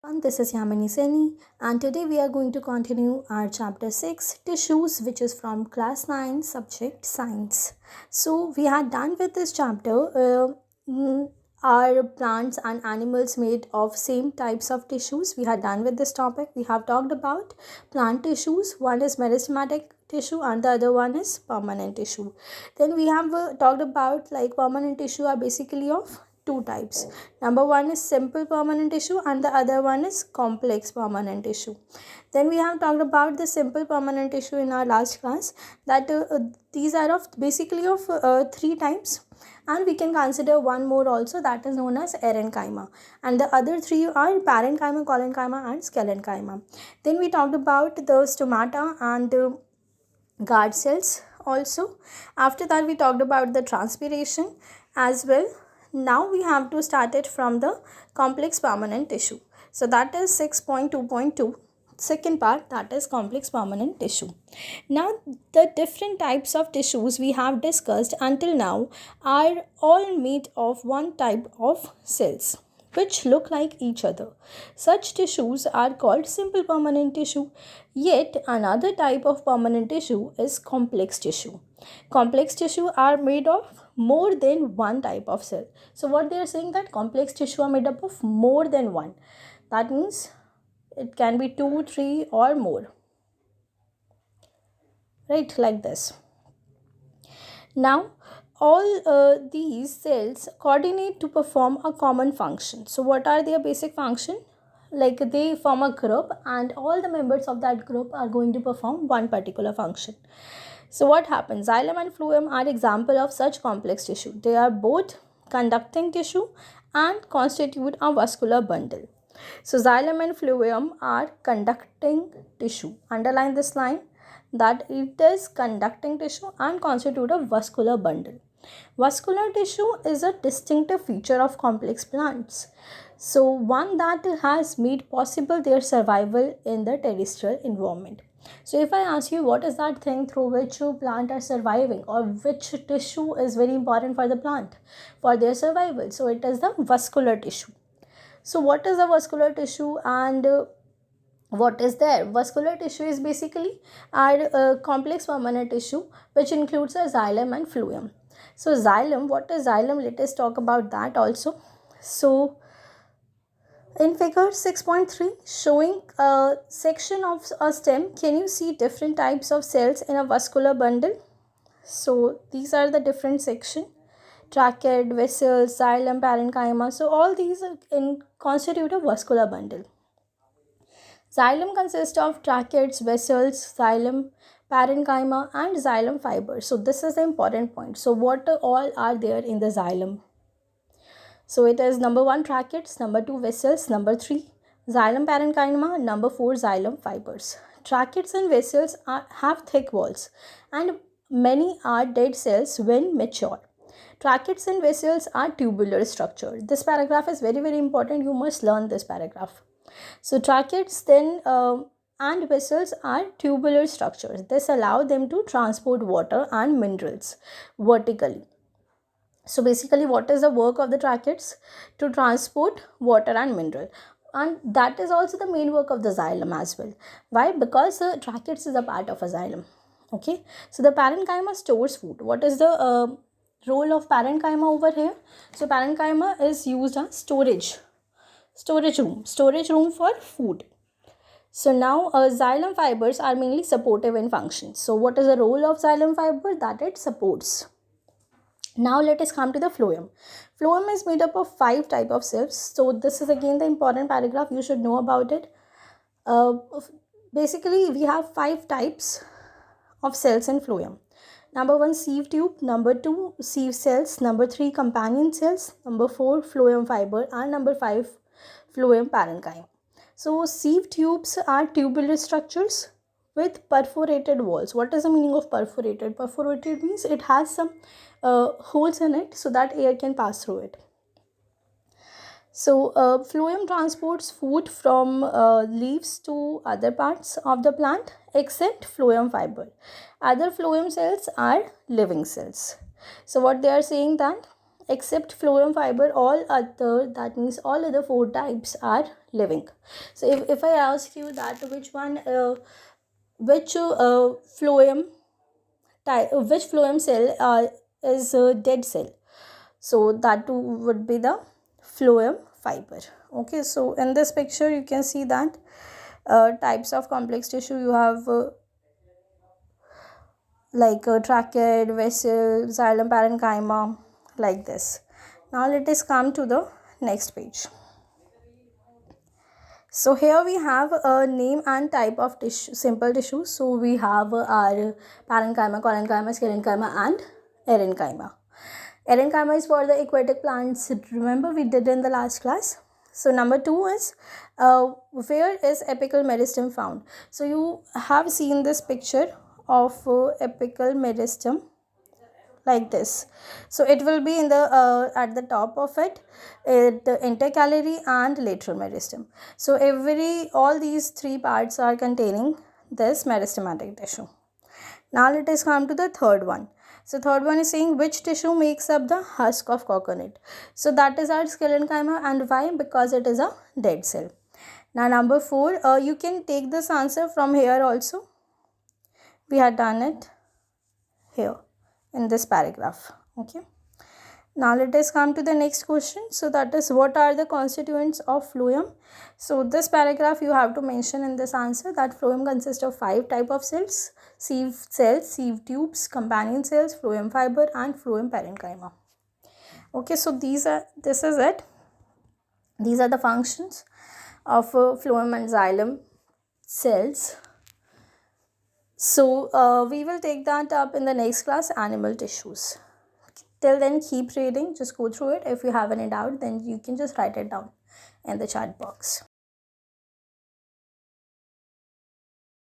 And this is Yamini Seni, and today we are going to continue our chapter 6 tissues, which is from class 9 subject science. So, we are done with this chapter. Are plants and animals made of same types of tissues? We are done with this topic. We have talked about plant tissues. One is meristematic tissue and the other one is permanent tissue. Then we have talked about like permanent tissue are basically of two types. Number one is simple permanent tissue and the other one is complex permanent tissue. Then we have talked about the simple permanent tissue in our last class, that these are of basically of three types, and we can consider one more also, that is known as erenchyma, and the other three are parenchyma, collenchyma and sclerenchyma. Then we talked about the stomata and guard cells also. After that we talked about the transpiration as well. Now we have to start it from the complex permanent tissue. So that is 6.2.2, second part, that is complex permanent tissue. Now the different types of tissues we have discussed until now are all made of one type of cells which look like each other. Such tissues are called simple permanent tissue. Yet another type of permanent tissue is complex tissue. Complex tissue are made of more than one type of cell. So what they are saying, that complex tissue are made up of more than one. That means it can be two, three or more. Right, like this. Now, all these cells coordinate to perform a common function. So, what are their basic function? Like they form a group, and all the members of that group are going to perform one particular function. So, what happens? Xylem and phloem are example of such complex tissue. They are both conducting tissue and constitute a vascular bundle. So, xylem and phloem are conducting tissue. Underline this line, that it is conducting tissue and constitute a vascular bundle. Vascular tissue is a distinctive feature of complex plants. So, one that has made possible their survival in the terrestrial environment. So, if I ask you what is that thing through which plant are surviving, or which tissue is very important for the plant for their survival, so it is the vascular tissue. So, what is the vascular tissue and what is there? Vascular tissue is basically our complex permanent tissue which includes a xylem and phloem. So xylem, what is xylem? Let us talk about that also. So in figure 6.3, showing a section of a stem, can you see different types of cells in a vascular bundle? So these are the different section: trachea, vessels, xylem, parenchyma. So all these constitute a vascular bundle. Xylem consists of tracheids, vessels, xylem, parenchyma and xylem fibers. So this is the important point. So what all are there in the xylem? So it is number 1 tracheids, number 2 vessels, number 3 xylem parenchyma, number 4 xylem fibers. Tracheids and vessels have thick walls and many are dead cells when mature. Tracheids and vessels are tubular structure. This paragraph is very very important. You must learn this paragraph. So tracheids then and vessels are tubular structures. This allow them to transport water and minerals vertically. So basically, what is the work of the tracheids? To transport water and mineral. And that is also the main work of the xylem as well. Why? Because the tracheids is a part of a xylem. Okay. So the parenchyma stores food. What is the role of parenchyma over here? So parenchyma is used as storage room for food. So now xylem fibers are mainly supportive in function. So what is the role of xylem fiber? That it supports. Now let us come to the phloem. Phloem is made up of 5 type of cells. So this is again the important paragraph, you should know about it. Uh, Basically we have 5 types of cells in phloem. Number 1 sieve tube, number 2 sieve cells, number 3 companion cells, number 4 phloem fiber and number 5 phloem parenchyma. So sieve tubes are tubular structures with perforated walls. What is the meaning of perforated? Perforated means it has some holes in it so that air can pass through it. So phloem transports food from leaves to other parts of the plant except phloem fiber. Other phloem cells are living cells. So what they are saying that except phloem fiber, all other, that means all other four types are living. So if I ask you that which phloem type, which phloem cell is a dead cell, so that too would be the phloem fiber. Okay, so in this picture you can see that types of complex tissue you have, like trachea, vessel, xylem, parenchyma, like this. Now let us come to the next page. So here we have a name and type of tissue, simple tissue. So we have our parenchyma, collenchyma, sclerenchyma and erenchyma. Erenchyma is for the aquatic plants. Remember we did in the last class. So number 2 is where is apical meristem found? So you have seen this picture of apical meristem like this. So it will be in the at the top of it, the intercalary and lateral meristem. So all these three parts are containing this meristematic tissue. Now let us come to the third one. So third one is saying which tissue makes up the husk of coconut. So that is our sclerenchyma, and why? Because it is a dead cell. Now number 4, you can take this answer from here also. We had done it here in this paragraph. Okay, now let us come to the next question. So that is, what are the constituents of phloem? So this paragraph you have to mention in this answer that phloem consists of 5 type of cells: sieve tubes, companion cells, phloem fiber and phloem parenchyma. Okay, so this is it. These are the functions of phloem and xylem cells. So we will take that up in the next class, animal tissues. Till then, keep reading, just go through it. If you have any doubt, then you can just write it down in the chat box.